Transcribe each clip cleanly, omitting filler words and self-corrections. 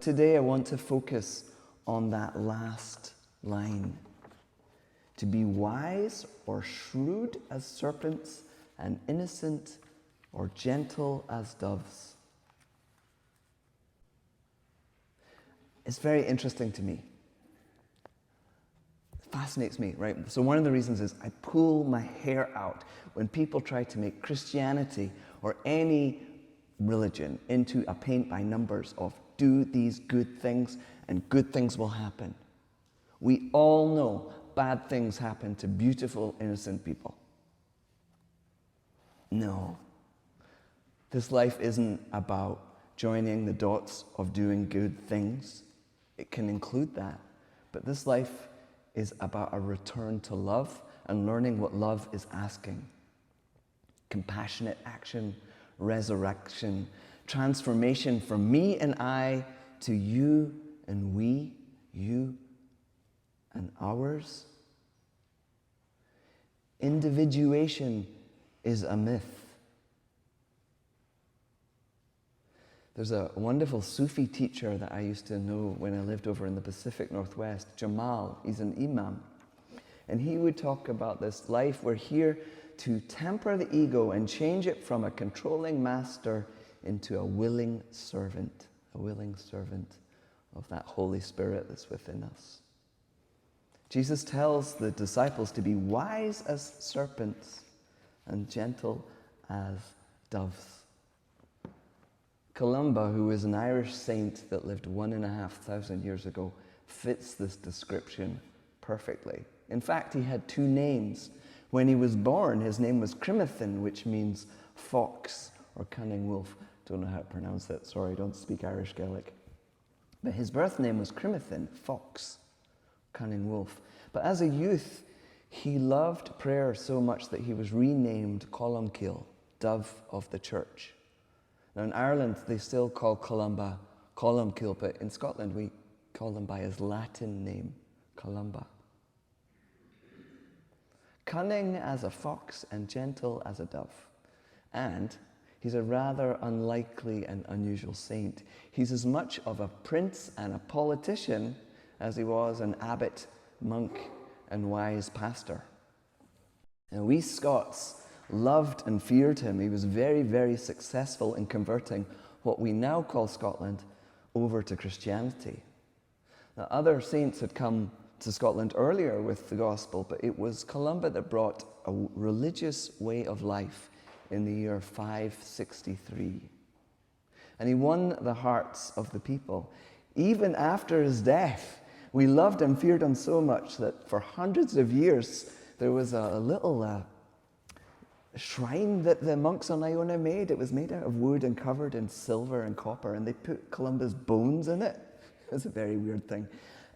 Today I want to focus on that last line. To be wise or shrewd as serpents and innocent or gentle as doves. It's very interesting to me. It fascinates me, right? So one of the reasons is I pull my hair out when people try to make Christianity or any religion into a paint by numbers of do these good things and good things will happen. We all know bad things happen to beautiful, innocent people. No. This life isn't about joining the dots of doing good things. It can include that. But this life is about a return to love and learning what love is asking. Compassionate action, resurrection, transformation from me and I to you and we, you and ours. Individuation is a myth. There's a wonderful Sufi teacher that I used to know when I lived over in the Pacific Northwest, Jamal. He's an imam. And he would talk about this life. We're here to temper the ego and change it from a controlling master into a willing servant of that Holy Spirit that's within us. Jesus tells the disciples to be wise as serpents and gentle as doves. Columba, who was an Irish saint that lived 1,500 years ago, fits this description perfectly. In fact, he had two names. When he was born, his name was Crimethin, which means fox or cunning wolf. Don't know how to pronounce that. Sorry, I don't speak Irish Gaelic. But his birth name was Crimethin, fox, cunning wolf. But as a youth, he loved prayer so much that he was renamed Columba, dove of the church. Now in Ireland, they still call Columba Columba, but in Scotland, we call him by his Latin name, Columba. Cunning as a fox and gentle as a dove. And he's a rather unlikely and unusual saint. He's as much of a prince and a politician as he was an abbot, monk, and wise pastor. And we Scots loved and feared him. He was very, very successful in converting what we now call Scotland over to Christianity. Now, other saints had come to Scotland earlier with the gospel, but it was Columba that brought a religious way of life in the year 563. And he won the hearts of the people. Even after his death, we loved and feared him so much that for hundreds of years, there was a little shrine that the monks on Iona made. It was made out of wood and covered in silver and copper, and they put Columba's bones in it. It's a very weird thing.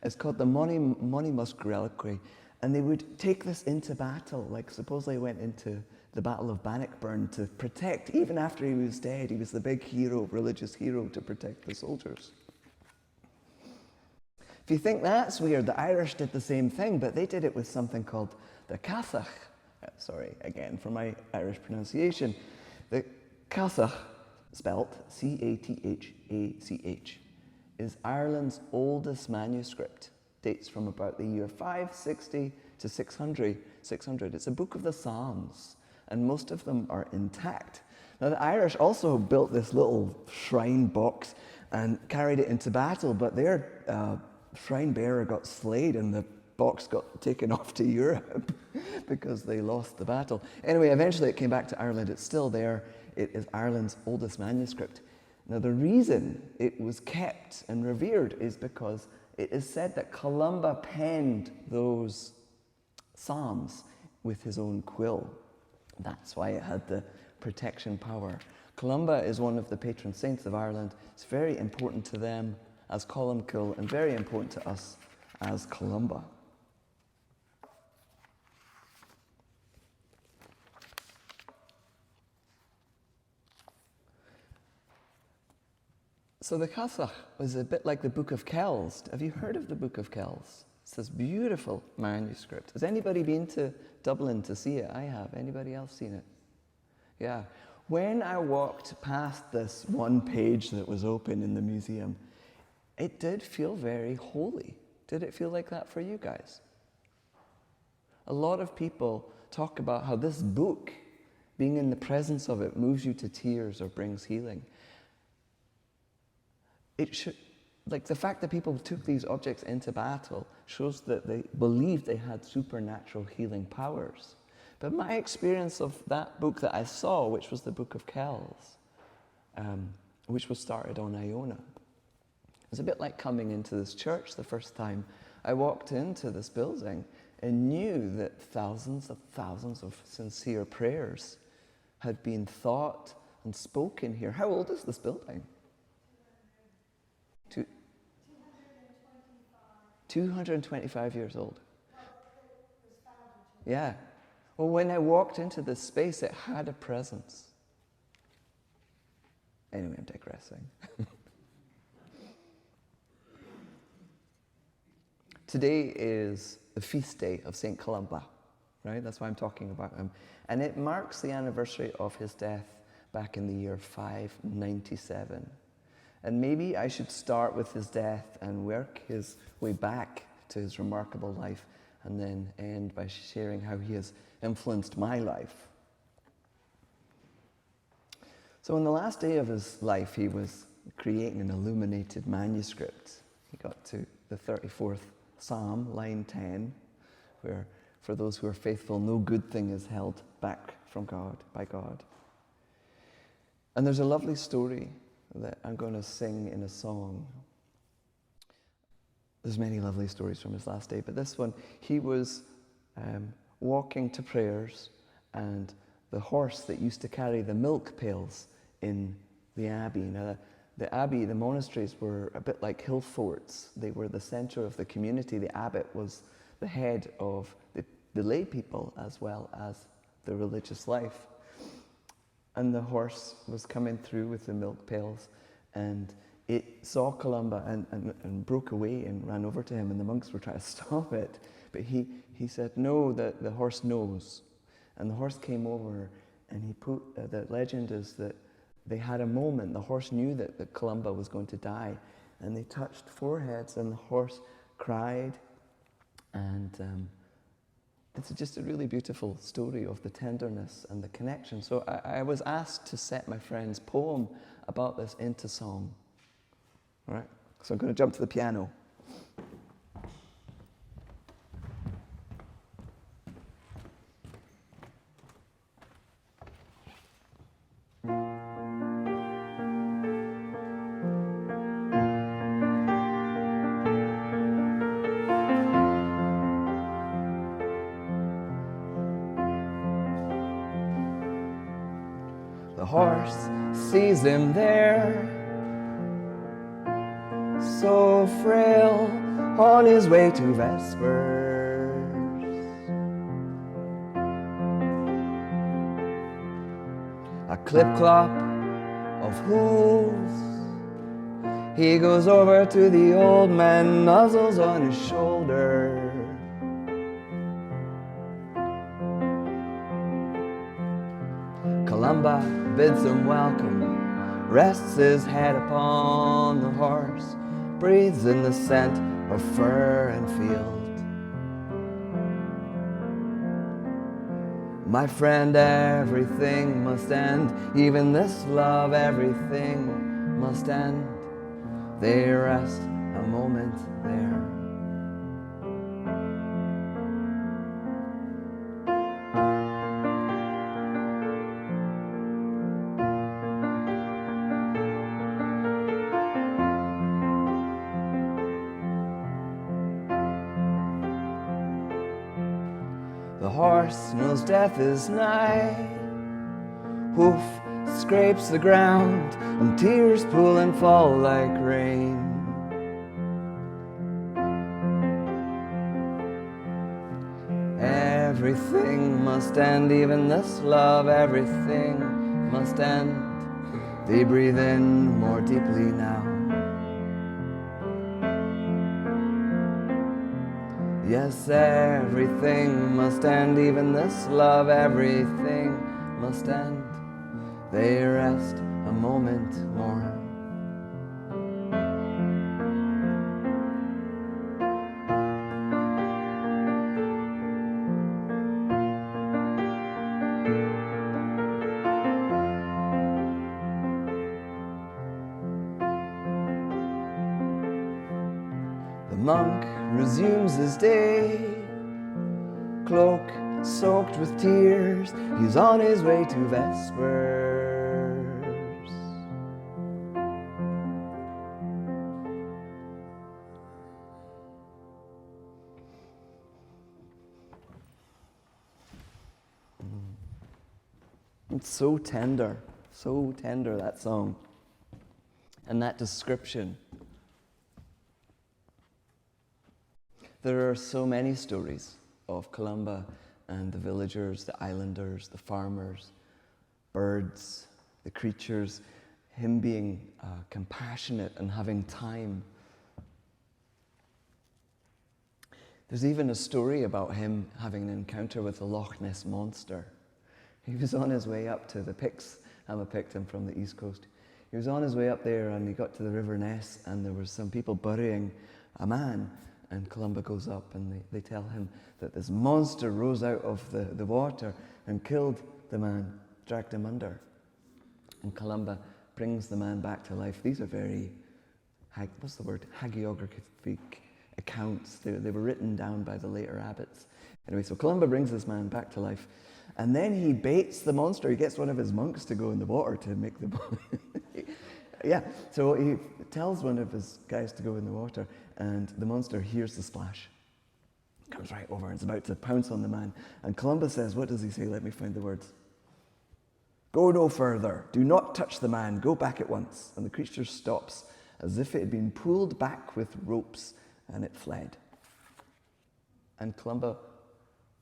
It's called the monastic reliquary, and they would take this into battle. Like supposedly went into the Battle of Bannockburn to protect, even after he was dead. He was the big hero, religious hero, to protect the soldiers. If you think that's weird, the Irish did the same thing, but they did it with something called the cathach. Sorry, again, for my Irish pronunciation. The cathach, spelt C-A-T-H-A-C-H, is Ireland's oldest manuscript. Dates from about the year 560 to 600. It's a book of the Psalms, and most of them are intact. Now, the Irish also built this little shrine box and carried it into battle, but their shrine bearer got slayed and the box got taken off to Europe because they lost the battle. Anyway, eventually it came back to Ireland. It's still there. It is Ireland's oldest manuscript. Now, the reason it was kept and revered is because it is said that Columba penned those psalms with his own quill. That's why it had the protection power. Columba is one of the patron saints of Ireland. It's very important to them as Columcille and very important to us as Columba. So the Cathach was a bit like the Book of Kells. Have you heard of the Book of Kells? It's this beautiful manuscript. Has anybody been to Dublin to see it? I have. Anybody else seen it? Yeah. When I walked past this one page that was open in the museum, it did feel very holy. Did it feel like that for you guys? A lot of people talk about how this book, being in the presence of it, moves you to tears or brings healing. It should, like the fact that people took these objects into battle shows that they believed they had supernatural healing powers. But my experience of that book that I saw, which was the Book of Kells, which was started on Iona, it was a bit like coming into this church the first time I walked into this building and knew that thousands of sincere prayers had been thought and spoken here. How old is this building? 225 years old. Yeah. Well, when I walked into this space, it had a presence. Anyway, I'm digressing. Today is the feast day of St. Columba, right? That's why I'm talking about him. And it marks the anniversary of his death back in the year 597. And maybe I should start with his death and work his way back to his remarkable life, and then end by sharing how he has influenced my life. So on the last day of his life, he was creating an illuminated manuscript. He got to the 34th Psalm, line 10, where for those who are faithful, no good thing is held back from God, by God. And there's a lovely story that I'm going to sing in a song. There's many lovely stories from his last day, but this one, he was walking to prayers, and the horse that used to carry the milk pails in the abbey. Now, the abbey, the monasteries were a bit like hill forts. They were the center of the community. The abbot was the head of the lay people as well as the religious life. And the horse was coming through with the milk pails, and it saw Columba and broke away and ran over to him, and the monks were trying to stop it. But he said, no, the horse knows. And the horse came over, and he put, the legend is that they had a moment. The horse knew that Columba was going to die, and they touched foreheads, and the horse cried. And it's just a really beautiful story of the tenderness and the connection. So I was asked to set my friend's poem about this into song. All right, so I'm going to jump to the piano. The horse sees him there, so frail, on his way to vespers. A clip-clop of hooves, he goes over to the old man, nuzzles on his shoulder. Columba bids him welcome, rests his head upon the horse, breathes in the scent of fir and field. My friend, everything must end, even this love, everything must end. They rest a moment there. The horse knows death is nigh, hoof scrapes the ground, and tears pool and fall like rain. Everything must end, even this love, everything must end. They breathe in more deeply now. Yes, everything must end, even this love, everything must end. They rest a moment more. monk resumes his day, cloak soaked with tears, he's on his way to Vespers. It's so tender, that song. And that description. There are so many stories of Columba and the villagers, the islanders, the farmers, birds, the creatures, him being compassionate and having time. There's even a story about him having an encounter with the Loch Ness Monster. He was on his way up to the Picts. I'm a Picton from the East Coast. He was on his way up there and he got to the River Ness and there were some people burying a man. And Columba goes up and they tell him that this monster rose out of the water and killed the man, dragged him under. And Columba brings the man back to life. These are very, hagiographic accounts. They were written down by the later abbots. Anyway, so Columba brings this man back to life. And then he baits the monster. He gets one of his monks to go in the water to make the... Yeah, so he tells one of his guys to go in the water, and the monster hears the splash. Comes right over and is about to pounce on the man. And Columba says, what does he say? Let me find the words. Go no further. Do not touch the man. Go back at once. And the creature stops as if it had been pulled back with ropes, and it fled. And Columba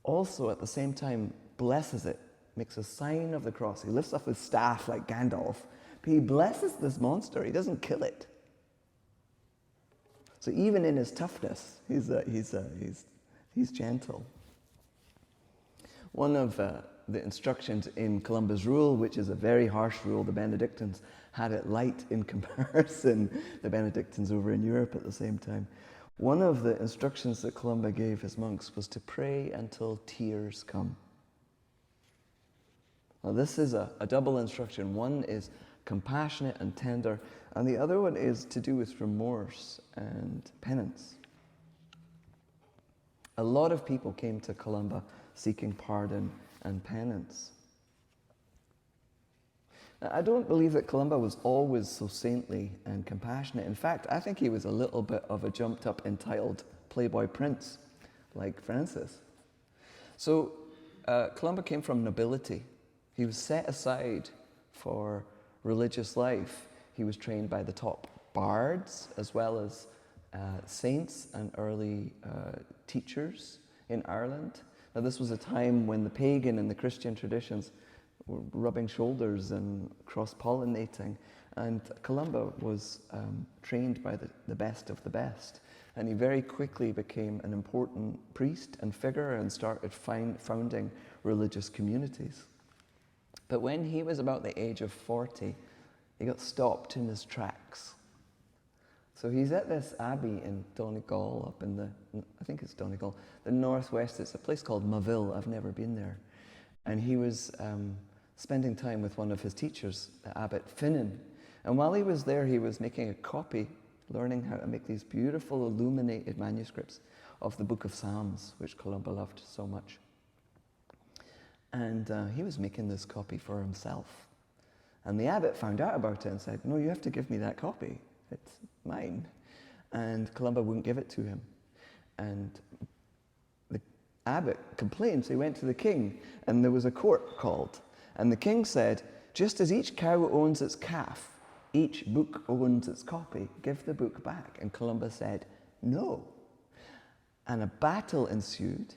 also at the same time blesses it, makes a sign of the cross. He lifts up his staff like Gandalf, but he blesses this monster. He doesn't kill it. So even in his toughness, he's gentle. One of the instructions in Columba's rule, which is a very harsh rule, the Benedictines had it light in comparison, the Benedictines over in Europe at the same time. One of the instructions that Columba gave his monks was to pray until tears come. Now this is a double instruction. One is compassionate and tender, and the other one is to do with remorse and penance. A lot of people came to Columba seeking pardon and penance. Now, I don't believe that Columba was always so saintly and compassionate. In fact, I think he was a little bit of a jumped-up, entitled playboy prince, like Francis. So Columba came from nobility. He was set aside for religious life. He was trained by the top bards, as well as saints and early teachers in Ireland. Now, this was a time when the pagan and the Christian traditions were rubbing shoulders and cross-pollinating, and Columba was trained by the best of the best. And he very quickly became an important priest and figure and started founding religious communities. But when he was about the age of 40, he got stopped in his tracks. So he's at this abbey in Donegal, up in I think it's Donegal, the northwest. It's a place called Maville. I've never been there. And he was spending time with one of his teachers, the abbot Finnan. And while he was there, he was making a copy, learning how to make these beautiful illuminated manuscripts of the Book of Psalms, which Columba loved so much. And he was making this copy for himself. And the abbot found out about it and said, no, you have to give me that copy. It's mine. And Columba wouldn't give it to him. And the abbot complained, so he went to the king, and there was a court called. And the king said, just as each cow owns its calf, each book owns its copy. Give the book back. And Columba said, no. And a battle ensued.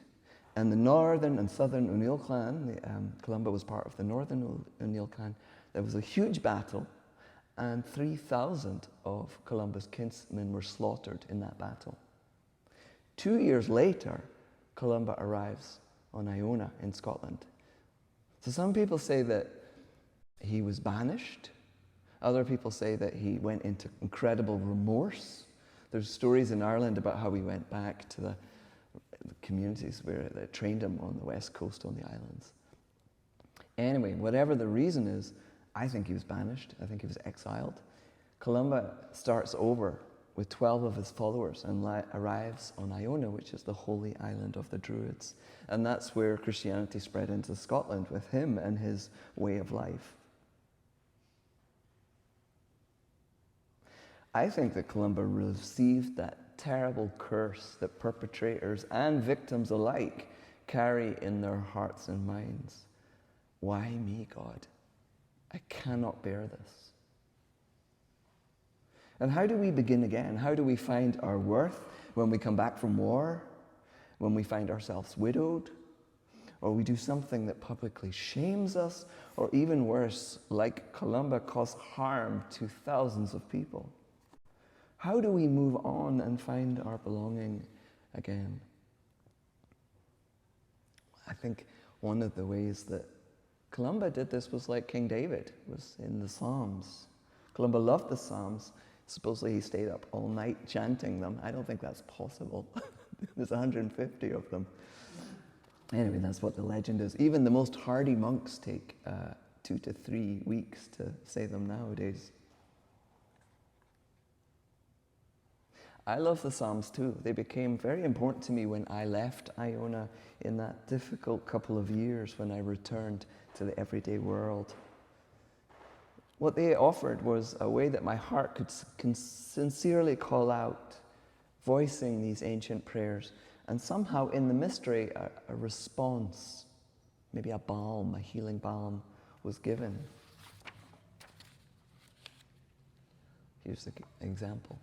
And the northern and southern O'Neill clan, Columba was part of the northern O'Neill clan, there was a huge battle, and 3,000 of Columba's kinsmen were slaughtered in that battle. 2 years later, Columba arrives on Iona in Scotland. So some people say that he was banished. Other people say that he went into incredible remorse. There's stories in Ireland about how he went back to the communities where they trained him on the west coast on the islands. Anyway, whatever the reason is, I think he was banished. I think he was exiled. Columba starts over with 12 of his followers and arrives on Iona, which is the holy island of the Druids. And that's where Christianity spread into Scotland with him and his way of life. I think that Columba received that terrible curse that perpetrators and victims alike carry in their hearts and minds. Why me, God? I cannot bear this. And how do we begin again? How do we find our worth when we come back from war? When we find ourselves widowed? Or we do something that publicly shames us? Or even worse, like Columba, cause harm to thousands of people? How do we move on and find our belonging again? I think one of the ways that Columba did this was like King David, was in the Psalms. Columba loved the Psalms. Supposedly he stayed up all night chanting them. I don't think that's possible. There's 150 of them. Anyway, that's what the legend is. Even the most hardy monks take 2 to 3 weeks to say them nowadays. I love the Psalms too. They became very important to me when I left Iona in that difficult couple of years when I returned to the everyday world. What they offered was a way that my heart could sincerely call out, voicing these ancient prayers, and somehow in the mystery a response, maybe a balm, a healing balm was given. Here's the example.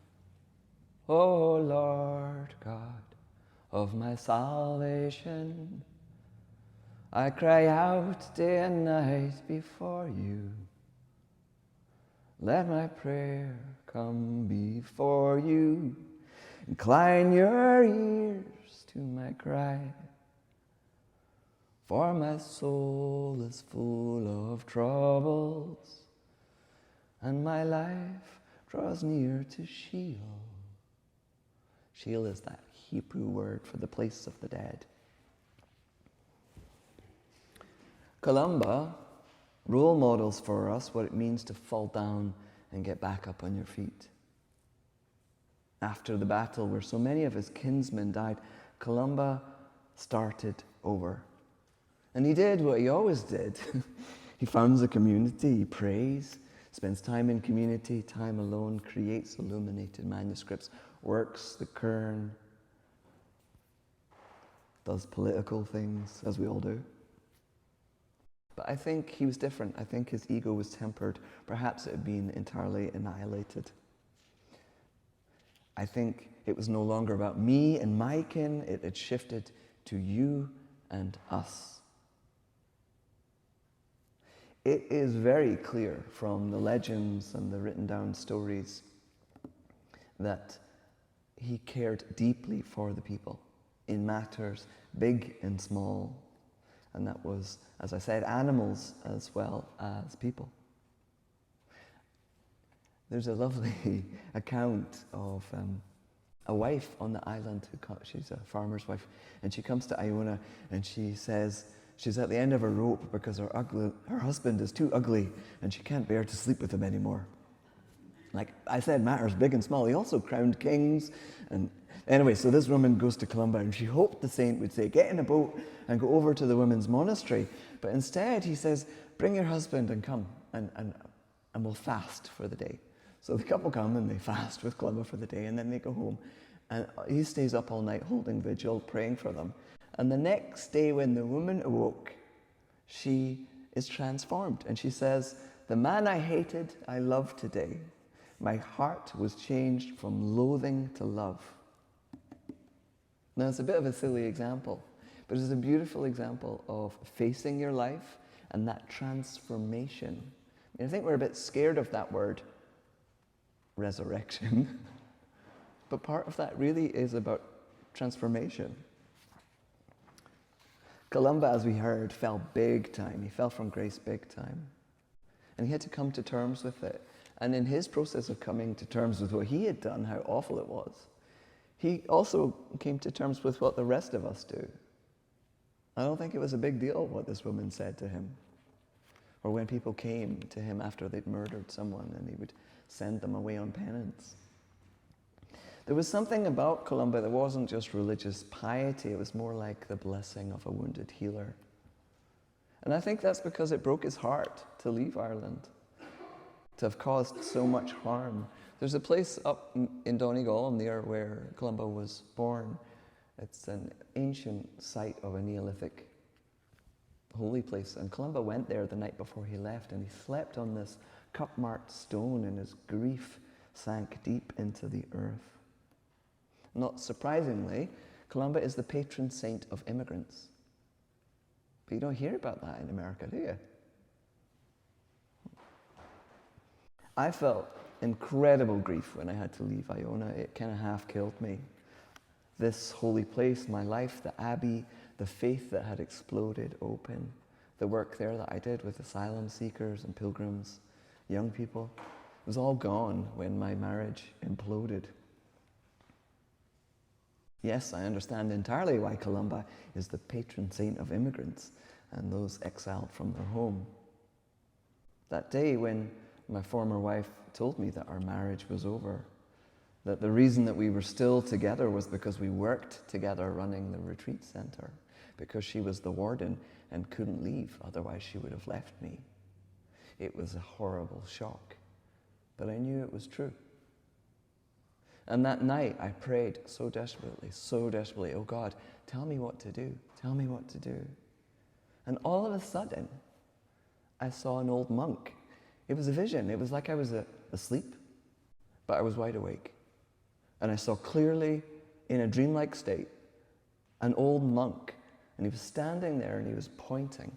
O Lord God of my salvation, I cry out day and night before you. Let my prayer come before you. Incline your ears to my cry. For my soul is full of troubles, and my life draws near to Sheol. Sheol is that Hebrew word for the place of the dead. Columba role models for us what it means to fall down and get back up on your feet. After the battle where so many of his kinsmen died, Columba started over. And he did what he always did. He founds a community, he prays, spends time in community, time alone, creates illuminated manuscripts, works the kern, does political things, as we all do. But I think he was different. I think his ego was tempered. Perhaps it had been entirely annihilated. I think it was no longer about me and my kin. It had shifted to you and us. It is very clear from the legends and the written down stories that he cared deeply for the people in matters big and small. And that was, as I said, animals as well as people. There's a lovely account of a wife on the island, she's a farmer's wife, and she comes to Iona and she says she's at the end of her rope because her husband is too ugly and she can't bear to sleep with him anymore. Like I said, matters big and small. He also crowned kings. And anyway, so this woman goes to Columba and she hoped the saint would say, get in a boat and go over to the women's monastery. But instead he says, bring your husband and come and we'll fast for the day. So the couple come and they fast with Columba for the day and then they go home. And he stays up all night holding vigil, praying for them. And the next day when the woman awoke, she is transformed. And she says, the man I hated, I love today. My heart was changed from loathing to love. Now, it's a bit of a silly example, but it's a beautiful example of facing your life and that transformation. I think we're a bit scared of that word, resurrection, but part of that really is about transformation. Columba, as we heard, fell big time. He fell from grace big time. And he had to come to terms with it. And in his process of coming to terms with what he had done, how awful it was, he also came to terms with what the rest of us do. I don't think it was a big deal what this woman said to him, or when people came to him after they'd murdered someone and he would send them away on penance. There was something about Columba that wasn't just religious piety, it was more like the blessing of a wounded healer. And I think that's because it broke his heart to leave Ireland, to have caused so much harm. There's a place up in Donegal near where Columba was born. It's an ancient site of a Neolithic holy place. And Columba went there the night before he left, and he slept on this cup-marked stone, and his grief sank deep into the earth. Not surprisingly, Columba is the patron saint of immigrants. But you don't hear about that in America, do you? I felt incredible grief when I had to leave Iona. It kind of half killed me. This holy place, my life, the abbey, the faith that had exploded open, the work there that I did with asylum seekers and pilgrims, young people, it was all gone when my marriage imploded. Yes, I understand entirely why Columba is the patron saint of immigrants and those exiled from their home. That day when my former wife told me that our marriage was over, that the reason that we were still together was because we worked together running the retreat center, because she was the warden and couldn't leave, otherwise she would have left me. It was a horrible shock, but I knew it was true. And that night I prayed so desperately, oh God, tell me what to do, tell me what to do. And all of a sudden, I saw an old monk. It was a vision. It was like I was asleep, but I was wide awake. And I saw clearly, in a dreamlike state, an old monk. And he was standing there and he was pointing.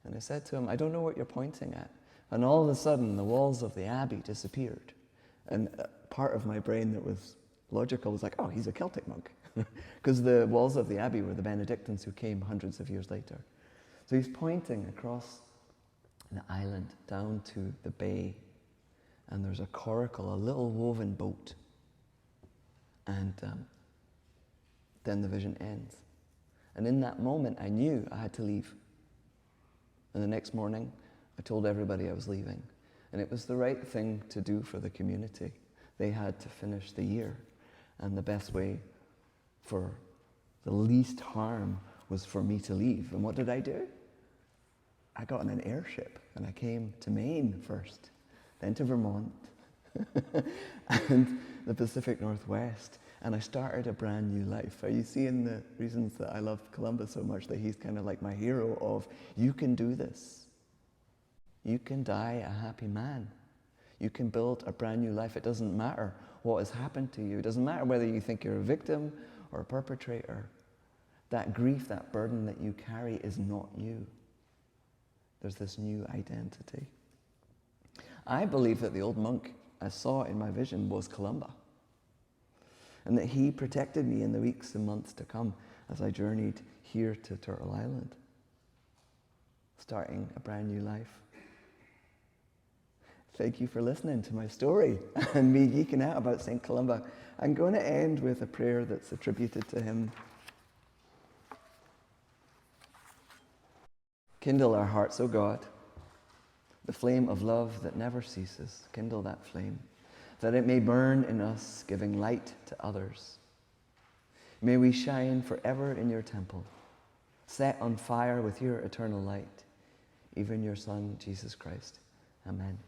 And I said to him, I don't know what you're pointing at. And all of a sudden, the walls of the abbey disappeared. And part of my brain that was logical was like, oh, he's a Celtic monk. Because the walls of the abbey were the Benedictines who came hundreds of years later. So he's pointing across the island down to the bay. And there's a coracle, a little woven boat. And then the vision ends. And in that moment, I knew I had to leave. And the next morning, I told everybody I was leaving. And it was the right thing to do for the community. They had to finish the year. And the best way for the least harm was for me to leave. And what did I do? I got on an airship and I came to Maine first, then to Vermont, and the Pacific Northwest. And I started a brand new life. Are you seeing the reasons that I love Columba so much, that he's kind of like my hero of, you can do this. You can die a happy man. You can build a brand new life. It doesn't matter what has happened to you. It doesn't matter whether you think you're a victim or a perpetrator. That grief, that burden that you carry is not you. There's this new identity. I believe that the old monk I saw in my vision was Columba, and that he protected me in the weeks and months to come as I journeyed here to Turtle Island, starting a brand new life. Thank you for listening to my story and me geeking out about St. Columba. I'm going to end with a prayer that's attributed to him. Kindle our hearts, O God, the flame of love that never ceases. Kindle that flame, that it may burn in us, giving light to others. May we shine forever in your temple, set on fire with your eternal light, even your Son, Jesus Christ. Amen.